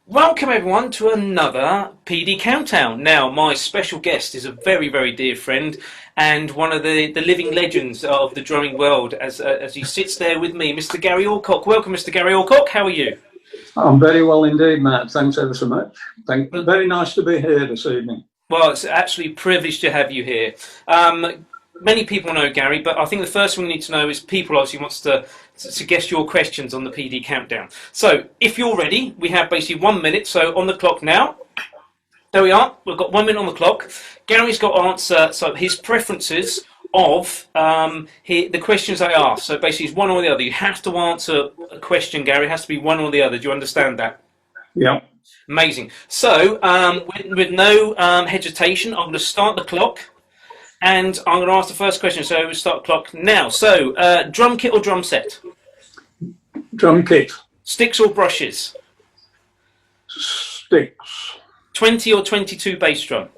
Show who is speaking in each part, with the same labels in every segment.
Speaker 1: Welcome everyone to another PD Countdown. Now, my special guest is a very, very dear friend and one of the living legends of the drumming world as he sits there with me, Mr. Garry Allcock. Welcome, Mr. Garry Allcock. How are you?
Speaker 2: I'm very well indeed, Matt. Thanks ever so much. Very nice to be here this evening.
Speaker 1: Well, it's actually a privilege to have you here. Many people know Garry, but I think the first thing we need to know is people obviously wants to guess your questions on the PD Countdown. So, if you're ready, we have basically 1 minute. So, on the clock now. There we are. We've got 1 minute on the clock. Gary's got to answer his preferences of the questions I ask. So basically, it's one or the other. You have to answer a question, Garry. It has to be one or the other. Do you understand that?
Speaker 2: Yeah.
Speaker 1: Amazing. So with no hesitation, I'm going to start the clock. And I'm going to ask the first question. So we'll start the clock now. So drum kit or drum set?
Speaker 2: Drum kit.
Speaker 1: Sticks or brushes?
Speaker 2: Sticks.
Speaker 1: 20 or 22 bass drum?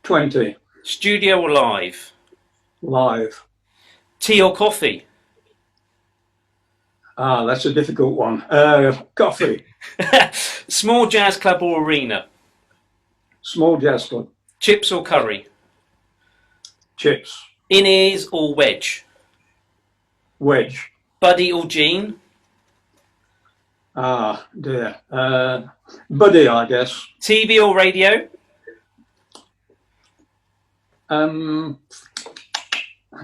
Speaker 2: 20.
Speaker 1: Studio or live?
Speaker 2: Live.
Speaker 1: Tea or coffee?
Speaker 2: Ah, that's a difficult one. Coffee.
Speaker 1: Small jazz club or arena?
Speaker 2: Small jazz club.
Speaker 1: Chips or curry?
Speaker 2: Chips.
Speaker 1: In-ears or wedge?
Speaker 2: Wedge.
Speaker 1: Buddy or Jean?
Speaker 2: Ah, dear. Buddy, I guess.
Speaker 1: TV or radio?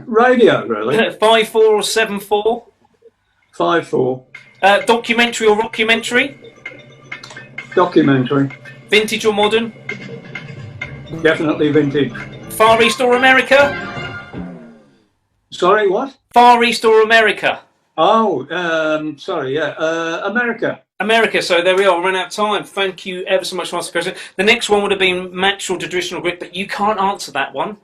Speaker 2: Radio, really.
Speaker 1: 5/4 or 7/4?
Speaker 2: 5/4.
Speaker 1: Documentary or rockumentary?
Speaker 2: Documentary.
Speaker 1: Vintage or modern?
Speaker 2: Definitely vintage.
Speaker 1: Far East or America?
Speaker 2: Sorry, what?
Speaker 1: Far East or America?
Speaker 2: Oh, sorry, yeah. America.
Speaker 1: America, so there we are, we're running out of time. Thank you ever so much for asking the question. The next one would have been match or traditional grip, but you can't answer that one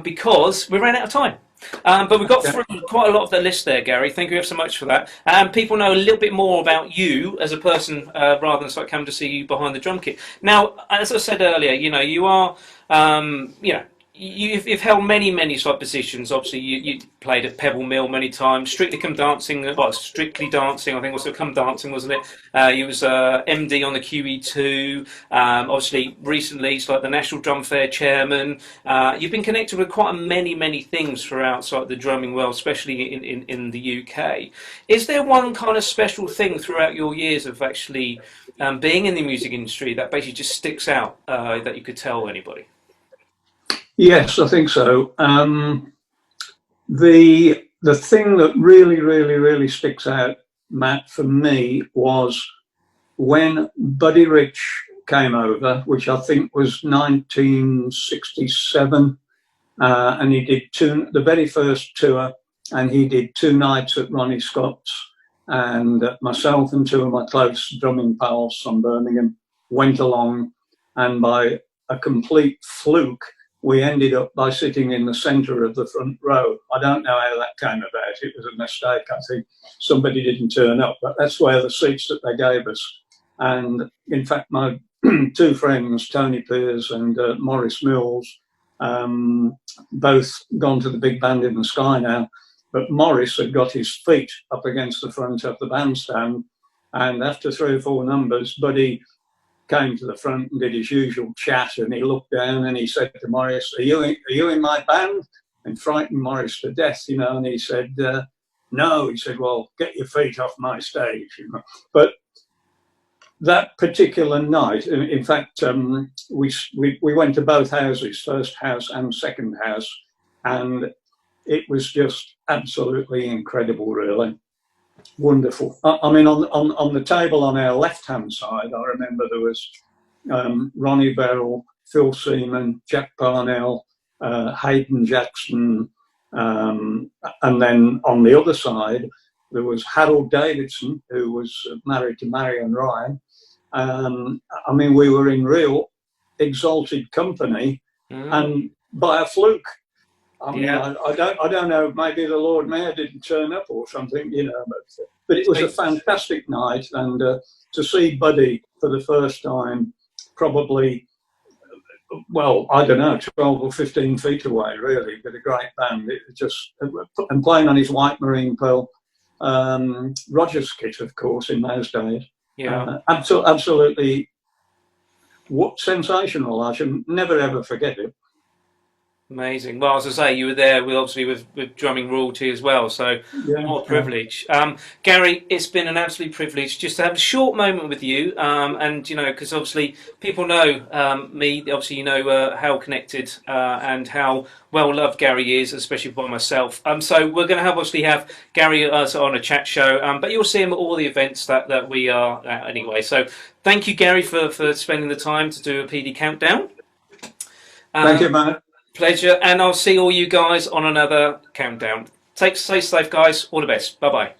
Speaker 1: because we ran out of time. But we've got through quite a lot of the list there, Garry. Thank you ever so much for that. People know a little bit more about you as a person rather than coming to see you behind the drum kit. Now, as I said earlier, you are, you've held many positions. Obviously, you played at Pebble Mill many times. Strictly Come Dancing, well, Strictly Dancing, I think was Come Dancing, wasn't it? You was MD on the QE2. Obviously, recently, it's like the National Drum Fair chairman. You've been connected with quite many things throughout the drumming world, especially in the UK. Is there one kind of special thing throughout your years of actually being in the music industry that basically just sticks out that you could tell anybody?
Speaker 2: Yes, I think so. The thing that really sticks out, Matt, for me was when Buddy Rich came over, which I think was 1967, and he did the very first tour, and he did 2 nights at Ronnie Scott's, and myself and 2 of my close drumming pals from Birmingham went along, and by a complete fluke, we ended up by sitting in the centre of the front row. I don't know how that came about. It was a mistake. I think somebody didn't turn up, but that's where the seats that they gave us. And in fact, my 2 friends, Tony Pears and Maurice Mills, both gone to the big band in the sky now. But Maurice had got his feet up against the front of the bandstand. And after 3 or 4 numbers, Buddy came to the front and did his usual chat, and he looked down and he said to Maurice, are you in my band? And frightened Maurice to death, and he said, no. He said, well, get your feet off my stage. But that particular night, in fact, we went to both houses, first house and second house, and it was just absolutely incredible, really. Wonderful. I mean, on the table on our left-hand side, I remember there was Ronnie Verrill, Phil Seaman, Jack Parnell, Hayden Jackson, and then on the other side, there was Harold Davidson, who was married to Marion Ryan. I mean, we were in real exalted company, and by a fluke, I mean, yeah. I don't know. Maybe the Lord Mayor didn't turn up or something, But it was a fantastic night, and to see Buddy for the first time, probably, well, I don't know, 12 or 15 feet away, really, with a great band. It just and playing on his white marine pearl Rogers kit, of course, in those days.
Speaker 1: Yeah.
Speaker 2: Absolutely, what sensational! I should never ever forget it.
Speaker 1: Amazing. Well, as I say, you were there with obviously with drumming royalty as well. So
Speaker 2: Yeah,
Speaker 1: what a
Speaker 2: yeah.
Speaker 1: privilege. Gary, it's been an absolute privilege just to have a short moment with you. And you know, because obviously people know me. Obviously, you know how connected and how well loved Gary is, especially by myself. So we're going to have obviously have Gary on a chat show. But you'll see him at all the events that we are at anyway. So thank you, Gary, for spending the time to do a PD countdown.
Speaker 2: Thank you,
Speaker 1: Um,
Speaker 2: Matt.
Speaker 1: Pleasure, and I'll see all you guys on another countdown. Stay safe, guys. All the best. Bye bye.